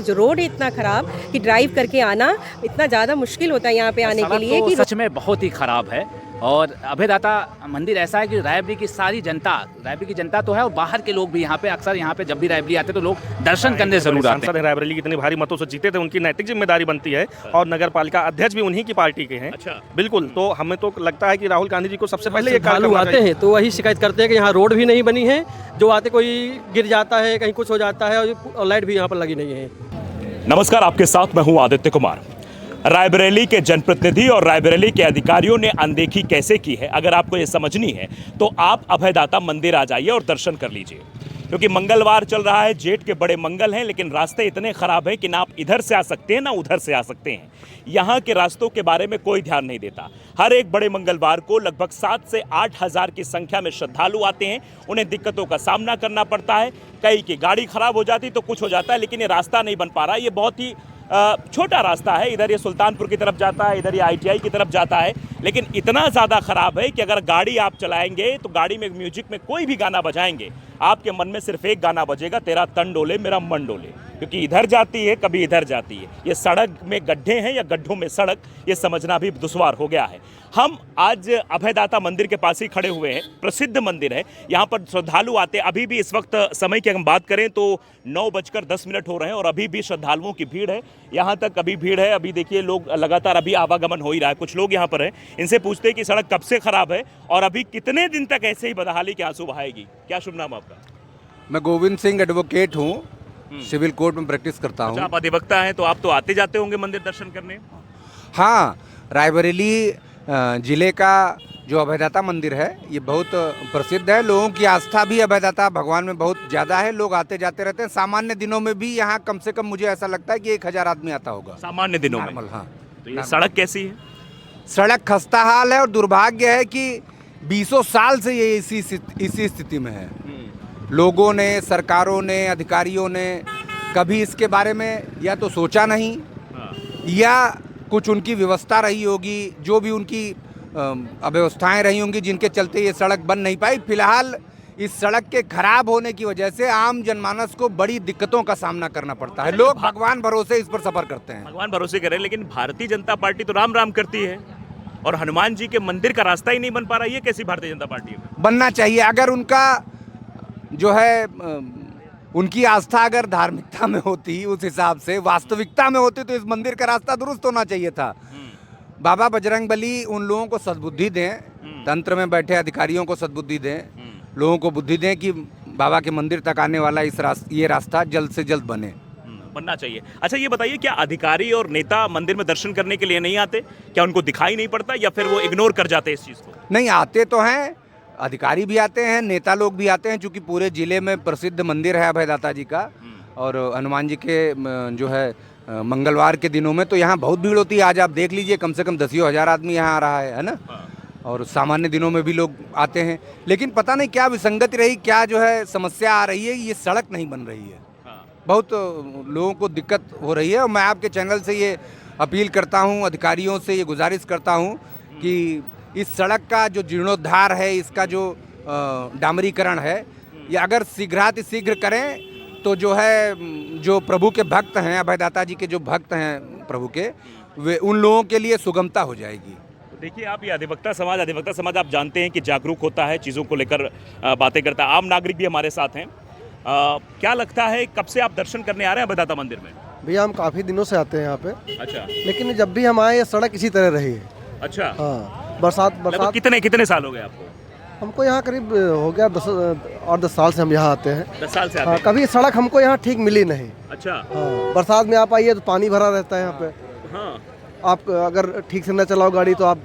जो रोड है इतना ख़राब कि ड्राइव करके आना इतना ज़्यादा मुश्किल होता है यहाँ पे आने के लिए तो कि सच में बहुत ही खराब है। और अभयदाता मंदिर ऐसा है कि रायबरेली की सारी जनता, रायबरेली की जनता तो है और बाहर के लोग भी यहाँ पे अक्सर यहाँ पे जब भी रायबरेली आते हैं तो लोग दर्शन करने जरूर आते हैं। रायबरेली कितनी भारी मतों से जीते थे, उनकी नैतिक जिम्मेदारी बनती है और नगर पालिका अध्यक्ष भी उन्हीं की पार्टी के हैं। अच्छा, बिल्कुल। तो हमें तो लगता है कि राहुल गांधी जी को सबसे पहले ये श्रद्धालु आते हैं तो वही शिकायत करते हैं कि यहाँ रोड भी नहीं बनी है, जो आते कोई गिर जाता है, कहीं कुछ हो जाता है और लाइट भी यहाँ पर लगी नहीं है। नमस्कार, आपके साथ मैं हूं आदित्य कुमार। रायबरेली के जनप्रतिनिधि और रायबरेली के अधिकारियों ने अनदेखी कैसे की है, अगर आपको ये समझनी है तो आप अभयदाता मंदिर आ जाइए और दर्शन कर लीजिए। क्योंकि मंगलवार चल रहा है, जेठ के बड़े मंगल हैं, लेकिन रास्ते इतने खराब हैं कि ना आप इधर से आ सकते हैं ना उधर से आ सकते हैं। यहाँ के रास्तों के बारे में कोई ध्यान नहीं देता। हर एक बड़े मंगलवार को लगभग 7 से 8 हज़ार की संख्या में श्रद्धालु आते हैं, उन्हें दिक्कतों का सामना करना पड़ता है। कई की गाड़ी खराब हो जाती तो कुछ हो जाता है, लेकिन ये रास्ता नहीं बन पा रहा। ये बहुत ही छोटा रास्ता है, इधर ये सुल्तानपुर की तरफ जाता है, इधर ये ITI की तरफ जाता है, लेकिन इतना ज़्यादा ख़राब है कि अगर गाड़ी आप चलाएंगे तो गाड़ी में म्यूजिक में कोई भी गाना बजाएंगे, आपके मन में सिर्फ एक गाना बजेगा, तेरा तन डोले मेरा मन डोले। क्योंकि इधर जाती है कभी इधर जाती है। ये सड़क में गड्ढे हैं या गड्ढों में सड़क, ये समझना भी दुश्वार हो गया है। हम आज अभयदाता मंदिर के पास ही खड़े हुए हैं। प्रसिद्ध मंदिर है, यहाँ पर श्रद्धालु आते हैं। अभी भी इस वक्त समय की हम बात करें तो 9:10 हो रहे हैं और अभी भी श्रद्धालुओं की भीड़ है। यहाँ तक अभी भीड़ है। अभी देखिए लोग लगातार अभी आवागमन हो ही रहा है। कुछ लोग यहाँ पर हैं, इनसे पूछते हैं कि सड़क कब से खराब है और अभी कितने दिन तक ऐसे ही बदहाली के आंसू बहाएगी। क्या शुभ नाम आपका? मैं गोविंद सिंह एडवोकेट हूँ, सिविल कोर्ट में प्रैक्टिस करता हूँ। अच्छा, आप अधिवक्ता हैं तो आप तो आते जाते होंगे मंदिर दर्शन करने? हाँ, रायबरेली जिले का जो अभयदाता मंदिर है ये बहुत प्रसिद्ध है। लोगों की आस्था भी अभयदाता भगवान में बहुत ज़्यादा है। लोग आते जाते रहते हैं। सामान्य दिनों में भी यहाँ कम से कम मुझे ऐसा लगता है कि 1000 आदमी आता होगा सामान्य दिनों में। हाँ। तो ये सड़क कैसी है? सड़क खस्ता हाल है और दुर्भाग्य है कि 20 साल से ये इसी स्थिति में है। लोगों ने, सरकारों ने, अधिकारियों ने कभी इसके बारे में या तो सोचा नहीं या कुछ उनकी व्यवस्था रही होगी, जो भी उनकी अव्यवस्थाएं रही होंगी जिनके चलते ये सड़क बन नहीं पाई। फिलहाल इस सड़क के खराब होने की वजह से आम जनमानस को बड़ी दिक्कतों का सामना करना पड़ता है। लोग भगवान भरोसे इस पर सफ़र करते हैं। भगवान भरोसे करें, लेकिन भारतीय जनता पार्टी तो राम राम करती है और हनुमान जी के मंदिर का रास्ता ही नहीं बन पा रहा। ये कैसी भारतीय जनता पार्टी है? बनना चाहिए। अगर उनका जो है उनकी आस्था अगर धार्मिकता में होती, उस हिसाब से वास्तविकता में होती, तो इस मंदिर का रास्ता दुरुस्त होना चाहिए था। बाबा बजरंगबली उन लोगों को सद्बुद्धि दें, तंत्र में बैठे अधिकारियों को सद्बुद्धि दें, लोगों को बुद्धि दें कि बाबा के मंदिर तक आने वाला ये रास्ता जल्द से जल्द बनना चाहिए। अच्छा, ये बताइए, क्या अधिकारी और नेता मंदिर में दर्शन करने के लिए नहीं आते? क्या उनको दिखाई नहीं पड़ता या फिर वो इग्नोर कर जाते हैं इस चीज़ को? नहीं, आते तो हैं, अधिकारी भी आते हैं, नेता लोग भी आते हैं, क्योंकि पूरे जिले में प्रसिद्ध मंदिर है अभयदाता जी का। और हनुमान जी के जो है मंगलवार के दिनों में तो यहाँ बहुत भीड़ होती है। आज आप देख लीजिए, कम से कम 10,000 आदमी यहाँ आ रहा है ना। और सामान्य दिनों में भी लोग आते हैं, लेकिन पता नहीं क्या विसंगति रही, क्या जो है समस्या आ रही है, ये सड़क नहीं बन रही है। बहुत लोगों को दिक्कत हो रही है। और मैं आपके चैनल से ये अपील करता हूँ, अधिकारियों से ये गुजारिश करता हूँ कि इस सड़क का जो जीर्णोद्धार है, इसका जो डामरीकरण है, ये अगर शीघ्रातिशीघ्र करें तो जो है, जो प्रभु के भक्त हैं, अभयदाता जी के जो भक्त हैं प्रभु के, वे उन लोगों के लिए सुगमता हो जाएगी। देखिए, आप ये अधिवक्ता समाज आप जानते हैं कि जागरूक होता है, चीज़ों को लेकर बातें करता है। आम नागरिक भी हमारे साथ हैं। क्या लगता है, कब से आप दर्शन करने आ रहे हैं अभयदाता मंदिर में? भैया हम काफ़ी दिनों से आते हैं यहाँ पे। अच्छा। लेकिन जब भी हम आए, ये सड़क इसी तरह रही है। अच्छा। हाँ, बरसात कितने साल हो गए आपको? हमको यहाँ करीब हो गया 10 साल से हम यहाँ आते हैं। 10 साल से आते हैं। कभी सड़क हमको यहाँ ठीक मिली नहीं। अच्छा। हाँ, बरसात में आप आइए तो पानी भरा रहता है यहाँ पे। हाँ। आप अगर ठीक से न चलाओ गाड़ी तो आप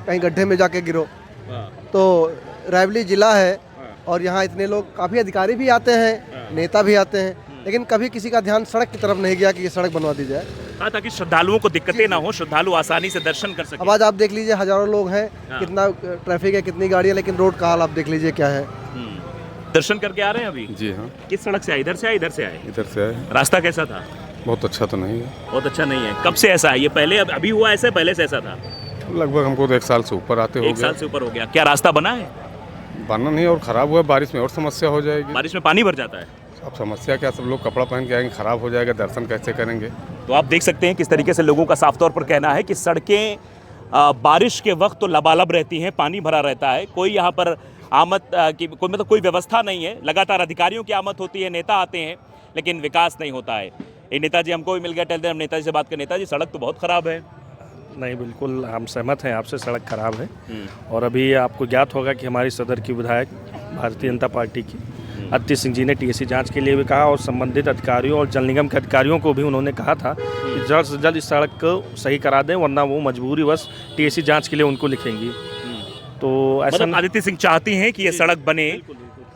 कहीं गड्ढे में जाके गिरो। तो रायबरेली जिला है और यहाँ इतने लोग, काफ़ी अधिकारी भी आते हैं, नेता भी आते हैं, लेकिन कभी किसी का ध्यान सड़क की तरफ नहीं गया कि ये सड़क बनवा दी जाए। हाँ, ताकि श्रद्धालुओं को दिक्कतें ना हो, श्रद्धालु आसानी से दर्शन कर सकें। अब आज आप देख लीजिए, हजारों लोग हैं, कितना ट्रैफिक है, कितनी गाड़ियाँ, लेकिन रोड का हाल आप देख लीजिए क्या है। दर्शन करके आ रहे हैं अभी? जी हाँ। किस सड़क से आए? इधर से आए? इधर से आए? इधर से आए। रास्ता कैसा था? बहुत अच्छा तो नहीं है। बहुत अच्छा नहीं है। कब से ऐसा है? ये पहले अभी हुआ ऐसे, पहले से ऐसा था? लगभग हमको तो 1 साल से ऊपर आते हो गया। 1 साल से ऊपर हो गया। क्या रास्ता बना है? बना नहीं और ख़राब हुआ है। बारिश में और समस्या हो जाएगी। बारिश में पानी भर जाता है? अब समस्या क्या, सब लोग कपड़ा पहन के आएंगे, खराब हो जाएगा, दर्शन कैसे करेंगे। तो आप देख सकते हैं किस तरीके से लोगों का साफ तौर पर कहना है कि सड़कें बारिश के वक्त तो लबालब रहती हैं, पानी भरा रहता है, कोई यहाँ पर आमद की कोई मतलब कोई व्यवस्था नहीं है। लगातार अधिकारियों की आमद होती है, नेता आते हैं, लेकिन विकास नहीं होता है। ये नेताजी हमको भी मिल गया, टहलते हम नेताजी से बात करें। नेताजी, सड़क तो बहुत ख़राब है। नहीं, बिल्कुल हम सहमत हैं आपसे, सड़क खराब है। और अभी आपको ज्ञात होगा कि हमारी सदर की विधायक भारतीय जनता पार्टी की अदिति सिंह जी ने टीएसी जांच के लिए भी कहा और संबंधित अधिकारियों और जल निगम के अधिकारियों को भी उन्होंने कहा था कि जल्द से जल्द इस सड़क को सही करा दें, वरना वो मजबूरीवश टीएसी जांच के लिए उनको लिखेंगी। तो ऐसा मतलब आदित्य सिंह चाहती हैं कि ये सड़क बने,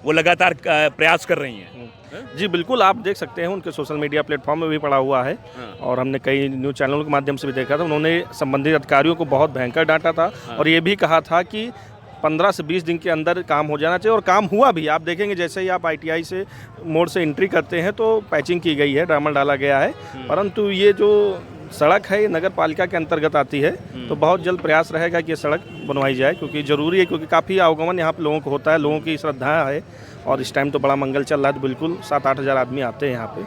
वो लगातार प्रयास कर रही हैं। जी बिल्कुल, आप देख सकते हैं उनके सोशल मीडिया प्लेटफॉर्म में भी पड़ा हुआ है और हमने कई न्यूज़ चैनलों के माध्यम से भी देखा था। उन्होंने संबंधित अधिकारियों को बहुत भयंकर डांटा था और ये भी कहा था कि 15 से 20 दिन के अंदर काम हो जाना चाहिए, और काम हुआ भी। आप देखेंगे जैसे ही आप ITI से मोड़ से एंट्री करते हैं तो पैचिंग की गई है, डामर डाला गया है, परंतु ये जो सड़क है ये नगर पालिका के अंतर्गत आती है, तो बहुत जल्द प्रयास रहेगा कि ये सड़क बनवाई जाए, क्योंकि ज़रूरी है, क्योंकि काफ़ी आवागमन यहाँ पे लोगों को होता है, लोगों की श्रद्धा है और इस टाइम तो बड़ा मंगल चल रहा है, तो बिल्कुल 7-8 हज़ार आदमी आते हैं यहाँ पे,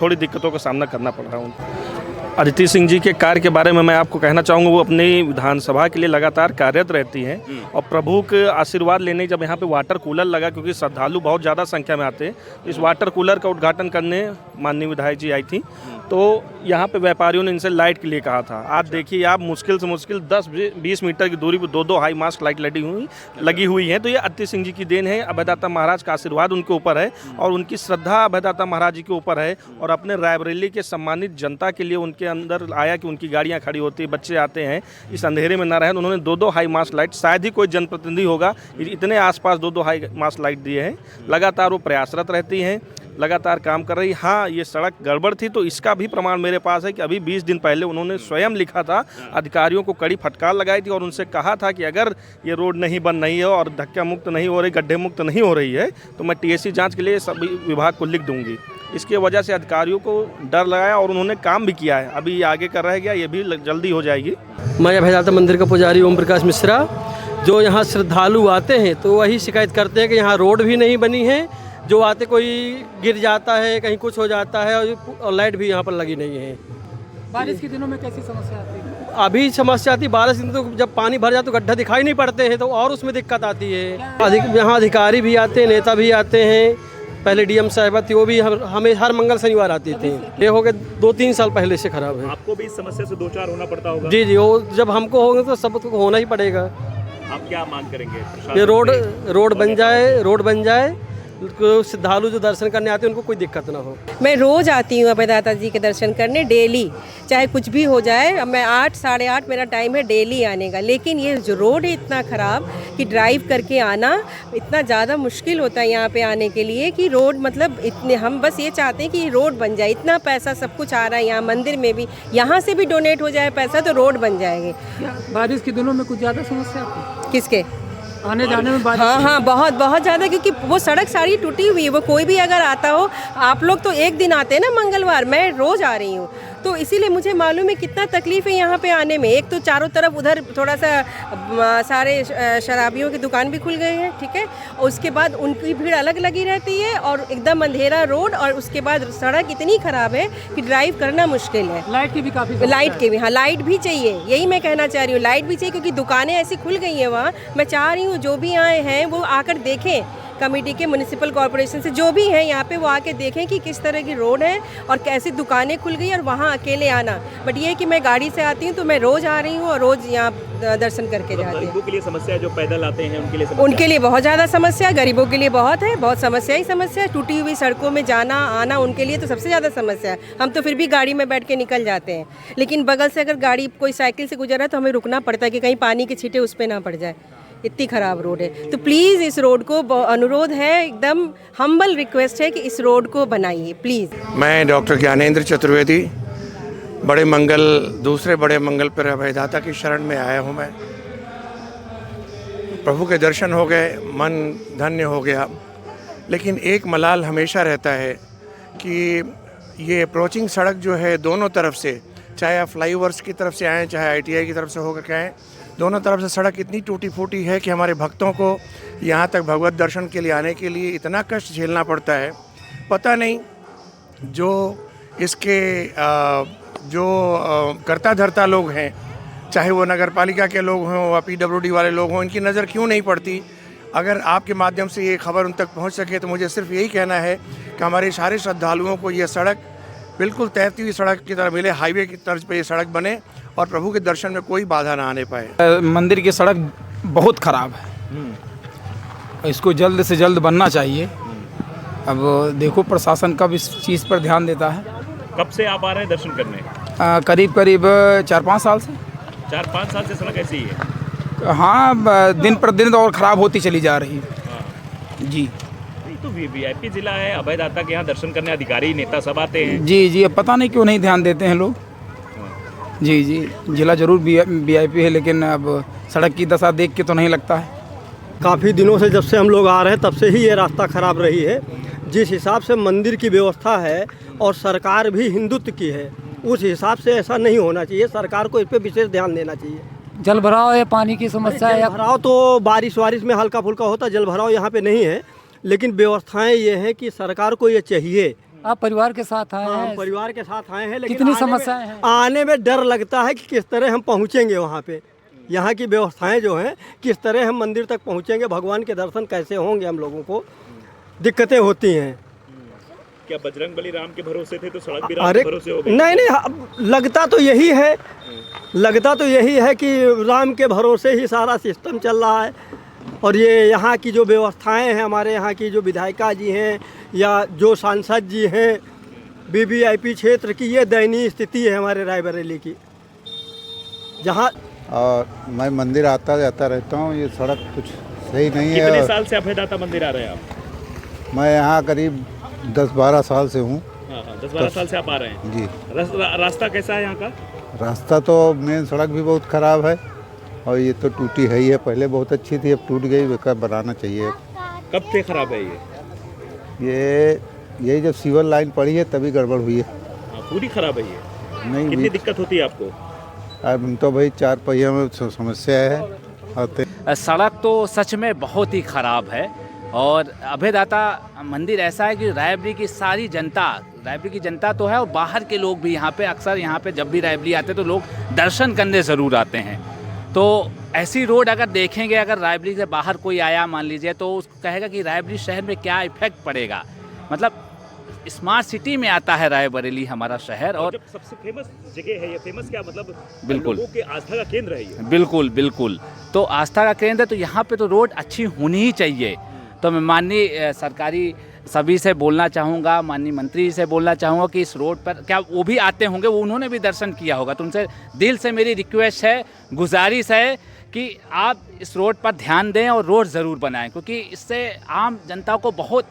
थोड़ी दिक्कतों का सामना करना पड़ रहा है उनको। अदिति सिंह जी के कार्य के बारे में मैं आपको कहना चाहूँगा, वो अपनी विधानसभा के लिए लगातार कार्यरत रहती हैं और प्रभु के आशीर्वाद लेने जब यहाँ पे वाटर कूलर लगा, क्योंकि श्रद्धालु बहुत ज़्यादा संख्या में आते हैं, इस वाटर कूलर का उद्घाटन करने माननीय विधायक जी आई थी, तो यहाँ पे व्यापारियों ने इनसे लाइट के लिए कहा था। आज देखिए आप मुश्किल से मुश्किल 10-20 मीटर की दूरी पर 2-2 हाई मास्ट लाइट लगी हुई हैं, तो ये अदिति सिंह जी की देन है। अभयदाता महाराज का आशीर्वाद उनके ऊपर है और उनकी श्रद्धा अभयदाता महाराज जी के ऊपर है, और अपने रायबरेली के सम्मानित जनता के लिए उनके अंदर आया कि उनकी गाड़ियाँ खड़ी होती है, बच्चे आते हैं, इस अंधेरे में ना रहें, उन्होंने 2-2 हाई मास्ट लाइट, शायद ही कोई जनप्रतिनिधि होगा इतने आसपास 2-2 हाई मास्ट लाइट दिए हैं। लगातार वो प्रयासरत रहती हैं, लगातार काम कर रही। हाँ, ये सड़क गड़बड़ थी, तो इसका भी प्रमाण मेरे पास है कि अभी 20 दिन पहले उन्होंने स्वयं लिखा था, अधिकारियों को कड़ी फटकार लगाई थी और उनसे कहा था कि अगर ये रोड नहीं बन रही है और धक्का मुक्त नहीं हो रही, गड्ढे मुक्त नहीं हो रही है, तो मैं टीएसी जांच के लिए सभी विभाग को लिख दूंगी। इसकी वजह से अधिकारियों को डर लगाया और उन्होंने काम भी किया है। अभी आगे कर रह गया, ये भी जल्दी हो जाएगी। मैं अभयदाता मंदिर का पुजारी ओम प्रकाश मिश्रा। जो यहाँ श्रद्धालु आते हैं तो वही शिकायत करते हैं कि यहाँ रोड भी नहीं बनी है, जो आते कोई गिर जाता है, कहीं कुछ हो जाता है, और लाइट भी यहाँ पर लगी नहीं है। बारिश के दिनों में कैसी समस्या आती है? अभी समस्या आती है, बारिश दिन तो जब पानी भर जाए तो गड्ढा दिखाई नहीं पड़ते हैं, तो और उसमें दिक्कत आती है। यहाँ अधिकारी भी आते हैं, नेता भी आते हैं। पहले DM साहिबा थी, वो भी हमें हर मंगल शनिवार आती थी। ये हो गए 2-3 साल पहले से खराब है। आपको भी इस समस्या से 2-4 होना पड़ता होगा? जी, वो जब हमको होगा तो सबको होना ही पड़ेगा। आप क्या मांग करेंगे? ये रोड बन जाए, श्रद्धालु जो दर्शन करने आते हैं उनको कोई दिक्कत ना हो। मैं रोज़ आती हूँ अभयदाता जी के दर्शन करने, डेली, चाहे कुछ भी हो जाए। अब मैं 8 साढ़े 8 मेरा टाइम है डेली आने का, लेकिन ये जो रोड है इतना ख़राब कि ड्राइव करके आना इतना ज़्यादा मुश्किल होता है यहाँ पे आने के लिए, कि रोड मतलब इतने, हम बस ये चाहते हैं कि रोड बन जाए। इतना पैसा सब कुछ आ रहा है यहाँ, मंदिर में भी, यहाँ से भी डोनेट हो जाए पैसा तो रोड बन जाएगी। बारिश के दिनों में कुछ ज़्यादा समस्या आती है? किसके आने जाने में? हाँ, बहुत ज़्यादा, क्योंकि वो सड़क सारी टूटी हुई है। वो कोई भी अगर आता हो, आप लोग तो एक दिन आते हैं ना मंगलवार, मैं रोज़ आ रही हूँ, तो इसीलिए मुझे मालूम है कितना तकलीफ़ है यहाँ पे आने में। एक तो चारों तरफ उधर थोड़ा सा सारे शराबियों की दुकान भी खुल गए हैं, ठीक है, और उसके बाद उनकी भीड़ अलग लगी रहती है और एकदम अंधेरा रोड, और उसके बाद सड़क इतनी ख़राब है कि ड्राइव करना मुश्किल है। लाइट की भी काफ़ी, लाइट की भी, हाँ, लाइट भी चाहिए, यही मैं कहना चाह रही हूँ, लाइट भी चाहिए, क्योंकि दुकानें ऐसी खुल गई हैं वहाँ। मैं चाह रही हूँ जो भी आए हैं वो आकर देखें, कमेटी के, म्युनिसिपल कॉर्पोरेशन से जो भी हैं यहाँ पे, वो आके देखें कि किस तरह की रोड है और कैसी दुकानें खुल गई, और वहाँ अकेले आना। बट ये है कि मैं गाड़ी से आती हूँ तो मैं रोज़ आ रही हूँ और रोज़ यहाँ दर्शन करके जाती हूँ। गरीबों के लिए समस्या, जो पैदल आते हैं उनके लिए समस्या? उनके लिए बहुत ज़्यादा समस्या, गरीबों के लिए बहुत है, बहुत समस्या ही समस्या। टूटी हुई सड़कों में जाना आना उनके लिए तो सबसे ज़्यादा समस्या है। हम तो फिर भी गाड़ी में बैठ के निकल जाते हैं, लेकिन बगल से अगर गाड़ी कोई साइकिल से गुजर रहा है तो हमें रुकना पड़ता है कि कहीं पानी के छींटे उस पर ना पड़ जाए। इतनी ख़राब रोड है, तो प्लीज़ इस रोड को, अनुरोध है, एकदम हम्बल रिक्वेस्ट है कि इस रोड को बनाइए प्लीज़। मैं डॉक्टर ज्ञानेंद्र चतुर्वेदी, दूसरे बड़े मंगल पर अभयदाता की शरण में आया हूँ। मैं प्रभु के दर्शन हो गए, मन धन्य हो गया, लेकिन एक मलाल हमेशा रहता है कि ये अप्रोचिंग सड़क जो है दोनों तरफ से, चाहे आप फ्लाईओवर्स की तरफ से आएँ, चाहे ITI की तरफ से होकर के आएँ, दोनों तरफ से सड़क इतनी टूटी फूटी है कि हमारे भक्तों को यहाँ तक भगवत दर्शन के लिए आने के लिए इतना कष्ट झेलना पड़ता है। पता नहीं जो इसके करता धरता लोग हैं, चाहे वो नगर पालिका के लोग हों या PWD वाले लोग हों, इनकी नज़र क्यों नहीं पड़ती। अगर आपके माध्यम से ये खबर उन तक पहुंच सके तो मुझे सिर्फ यही कहना है कि हमारे सारे श्रद्धालुओं को ये सड़क बिल्कुल तैरती हुई सड़क की तरह मिले, हाईवे की तर्ज पे ये सड़क बने और प्रभु के दर्शन में कोई बाधा ना आने पाए। मंदिर की सड़क बहुत ख़राब है, इसको जल्द से जल्द बनना चाहिए। अब देखो प्रशासन कब इस चीज़ पर ध्यान देता है। कब से आप आ रहे हैं दर्शन करने? करीब 4-5 साल से। 4-5 साल से सड़क ऐसी ही है? हाँ, दिन प्रतिदिन और ख़राब होती चली जा रही है। जी तो VIP जिला है, अभयदाता के यहाँ दर्शन करने अधिकारी नेता सब आते हैं। जी, अब पता नहीं क्यों नहीं ध्यान देते हैं लोग। जी, जिला जरूर VIP है, लेकिन अब सड़क की दशा देख के तो नहीं लगता है। काफ़ी दिनों से जब से हम लोग आ रहे हैं तब से ही ये रास्ता ख़राब रही है। जिस हिसाब से मंदिर की व्यवस्था है और सरकार भी हिंदुत्व की है, उस हिसाब से ऐसा नहीं होना चाहिए। सरकार को इस पर विशेष ध्यान देना चाहिए। जल भराव या पानी की समस्या है? जल भराव तो बारिश में हल्का फुल्का होता, जल भराव यहाँ पे नहीं है, लेकिन व्यवस्थाएं ये हैं कि सरकार को ये चाहिए। आप परिवार के साथ आए हैं? हम परिवार के साथ आए हैं, लेकिन कितनी समस्याएं हैं? आने में डर लगता है कि किस तरह हम पहुँचेंगे वहाँ पे। यहाँ की व्यवस्थाएं जो हैं, किस तरह हम मंदिर तक पहुँचेंगे, भगवान के दर्शन कैसे होंगे, हम लोगों को दिक्कतें होती हैं। क्या बजरंगबली राम के भरोसे थे तो सड़क भी राम के भरोसे हो गई? नहीं, लगता तो यही है कि राम के भरोसे ही सारा सिस्टम चल रहा है। और ये यहाँ की जो व्यवस्थाएं हैं, हमारे यहाँ की जो विधायिका जी हैं या जो सांसद जी हैं, VIP क्षेत्र की ये दयनीय स्थिति है हमारे रायबरेली की। जहाँ और मैं मंदिर आता जाता रहता हूँ, ये सड़क कुछ सही नहीं है। कितने साल से अभयदाता मंदिर आ रहे हैं आप? मैं यहाँ करीब 10-12 साल से हूँ। हाँ, 10-12 साल से आप आ रहे हैं जी। रास्ता कैसा है यहाँ का? रास्ता तो मेन सड़क भी बहुत ख़राब है और ये तो टूटी है ही है। पहले बहुत अच्छी थी, अब टूट गई, बेकार बनाना चाहिए। कब से खराब है ये जब सीवर लाइन पड़ी है तभी गड़बड़ हुई है। पूरी खराब है ये? नहीं, कितनी दिक्कत होती है आपको? अब तो भाई 4 पहिया में समस्या है। सड़क तो सच में बहुत ही ख़राब है और अभयदाता मंदिर ऐसा है कि रायबरेली की सारी जनता, रायबरेली की जनता तो है और बाहर के लोग भी यहाँ पे अक्सर यहाँ पे जब भी रायबरेली आते तो लोग दर्शन करने ज़रूर आते हैं। तो ऐसी रोड अगर देखेंगे, अगर रायबरेली से बाहर कोई आया मान लीजिए तो उसको कहेगा कि रायबरेली शहर में क्या इफेक्ट पड़ेगा। मतलब स्मार्ट सिटी में आता है रायबरेली हमारा शहर। और सबसे फेमस जगह है ये। फेमस क्या मतलब? बिल्कुल लोगों के आस्था का केंद्र है ये। बिल्कुल तो आस्था का केंद्र है, तो यहाँ पे तो रोड अच्छी होनी ही चाहिए। तो मैं माननीय सरकारी सभी से बोलना चाहूँगा, माननीय मंत्री से बोलना चाहूँगा कि इस रोड पर क्या वो भी आते होंगे, वो उन्होंने भी दर्शन किया होगा, तो उनसे दिल से मेरी रिक्वेस्ट है, गुजारिश है कि आप इस रोड पर ध्यान दें और रोड ज़रूर बनाएं, क्योंकि इससे आम जनता को बहुत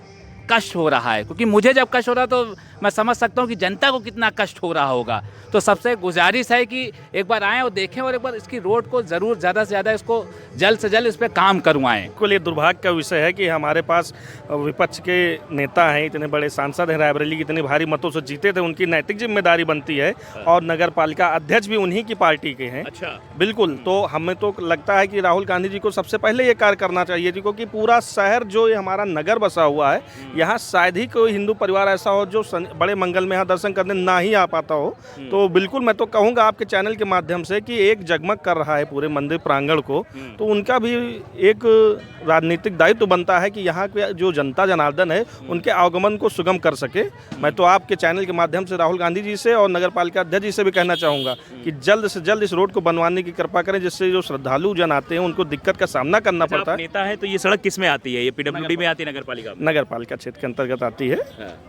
कष्ट हो रहा है। क्योंकि मुझे जब कष्ट हो रहा तो मैं समझ सकता हूँ कि जनता को कितना कष्ट हो रहा होगा। तो सबसे गुजारिश है कि एक बार आएँ और देखें और एक बार इसकी रोड को ज़रूर ज़्यादा से ज़्यादा इसको जल्द से जल्द इस पर काम करवाएं। बिल्कुल ये दुर्भाग्य का विषय है कि हमारे पास विपक्ष के नेता हैं, इतने बड़े सांसद हैं, रायबरेली की इतने भारी मतों से जीते थे, उनकी नैतिक जिम्मेदारी बनती है और नगर पालिका अध्यक्ष भी उन्हीं की पार्टी के हैं। अच्छा। बिल्कुल, तो हमें तो लगता है कि राहुल गांधी जी को सबसे पहले ये कार्य करना चाहिए थी, क्योंकि पूरा शहर जो ये हमारा नगर बसा हुआ है, यहाँ शायद ही कोई हिंदू परिवार ऐसा हो जो बड़े मंगल में यहाँ दर्शन करने ना ही आ पाता हो। तो बिल्कुल मैं तो कहूँगा आपके चैनल के माध्यम से कि एक जगमग कर रहा है पूरे मंदिर प्रांगण को, तो उनका भी एक राजनीतिक दायित्व बनता है कि यहाँ के जो जनता जनार्दन है उनके आगमन को सुगम कर सके। मैं तो आपके चैनल के माध्यम से राहुल गांधी जी से और नगर पालिका अध्यक्ष जी से भी कहना चाहूँगा कि जल्द से जल्द इस रोड को बनवाने की कृपा करें, जिससे जो श्रद्धालु जन आते हैं उनको दिक्कत का सामना करना पड़ता है। नेता है तो ये सड़क किस में आती है? ये PWD में आती है, नगर पालिका क्षेत्र के अंतर्गत आती है।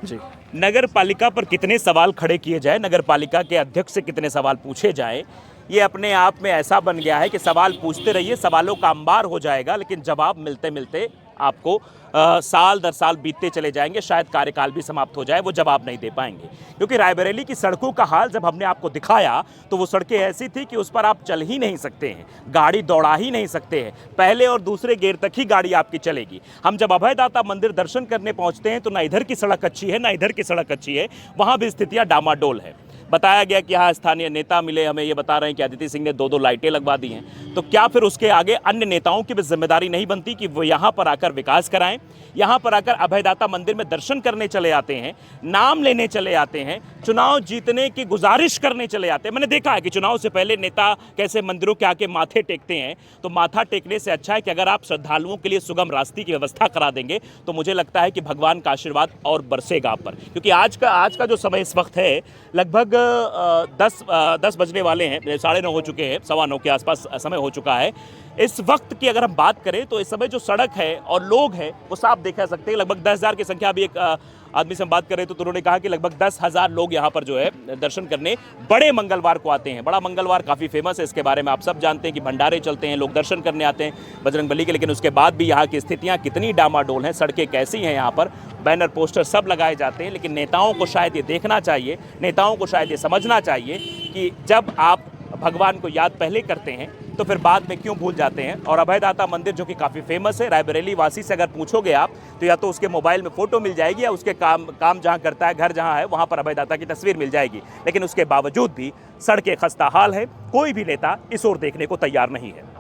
जी। नगर पालिका पर कितने सवाल खड़े किए जाए, नगर पालिका के अध्यक्ष से कितने सवाल पूछे जाएं, ये अपने आप में ऐसा बन गया है कि सवाल पूछते रहिए, सवालों का अंबार हो जाएगा, लेकिन जवाब मिलते मिलते आपको साल दर साल बीतते चले जाएंगे, शायद कार्यकाल भी समाप्त हो जाए, वो जवाब नहीं दे पाएंगे। क्योंकि रायबरेली की सड़कों का हाल जब हमने आपको दिखाया तो वो सड़कें ऐसी थी कि उस पर आप चल ही नहीं सकते हैं, गाड़ी दौड़ा ही नहीं सकते हैं, पहले और दूसरे गेयर तक ही गाड़ी आपकी चलेगी। हम जब अभयदाता मंदिर दर्शन करने पहुंचते हैं तो ना इधर की सड़क अच्छी है ना इधर की सड़क अच्छी है, वहाँ भी स्थितियाँ डामाडोल है। बताया गया कि यहाँ स्थानीय नेता मिले, हमें ये बता रहे हैं कि अदिति सिंह ने 2-2 लाइटें लगवा दी हैं। तो क्या फिर उसके आगे अन्य नेताओं की भी जिम्मेदारी नहीं बनती कि वो यहाँ पर आकर विकास कराएं, यहाँ पर आकर अभयदाता मंदिर में दर्शन करने चले आते हैं, नाम लेने चले आते हैं, चुनाव जीतने की गुजारिश करने चले आते हैं। मैंने देखा है कि चुनाव से पहले नेता कैसे मंदिरों के आके माथे टेकते हैं, तो माथा टेकने से अच्छा है कि अगर आप श्रद्धालुओं के लिए सुगम रास्ते की व्यवस्था करा देंगे तो मुझे लगता है कि भगवान का आशीर्वाद और बरसेगा आप पर। क्योंकि आज का जो समय इस वक्त है लगभग 10 बजने वाले हैं, 9:30 हो चुके हैं, 9:15 के आसपास समय हो चुका है। इस वक्त की अगर हम बात करें तो इस समय जो सड़क है और लोग हैं वो साफ देखा सकते हैं। लगभग 10,000 की संख्या, अभी एक आदमी से हम बात करें तो उन्होंने कहा कि लगभग 10,000 लोग यहाँ पर जो है दर्शन करने बड़े मंगलवार को आते हैं। बड़ा मंगलवार काफ़ी फेमस है, इसके बारे में आप सब जानते हैं कि भंडारे चलते हैं, लोग दर्शन करने आते हैं बजरंगबली के। लेकिन उसके बाद भी यहाँ की स्थितियाँ कितनी डामाडोल हैं, सड़कें कैसी हैं, यहाँ पर बैनर पोस्टर सब लगाए जाते हैं। लेकिन नेताओं को शायद ये देखना चाहिए, नेताओं को शायद ये समझना चाहिए कि जब आप भगवान को याद पहले करते हैं तो फिर बाद में क्यों भूल जाते हैं। और अभयदाता मंदिर जो कि काफ़ी फेमस है, रायबरेली वासी से अगर पूछोगे आप तो या तो उसके मोबाइल में फ़ोटो मिल जाएगी या उसके काम जहाँ करता है, घर जहाँ है, वहाँ पर अभयदाता की तस्वीर मिल जाएगी। लेकिन उसके बावजूद भी सड़कें खस्ता हाल है, कोई भी नेता इस ओर देखने को तैयार नहीं है।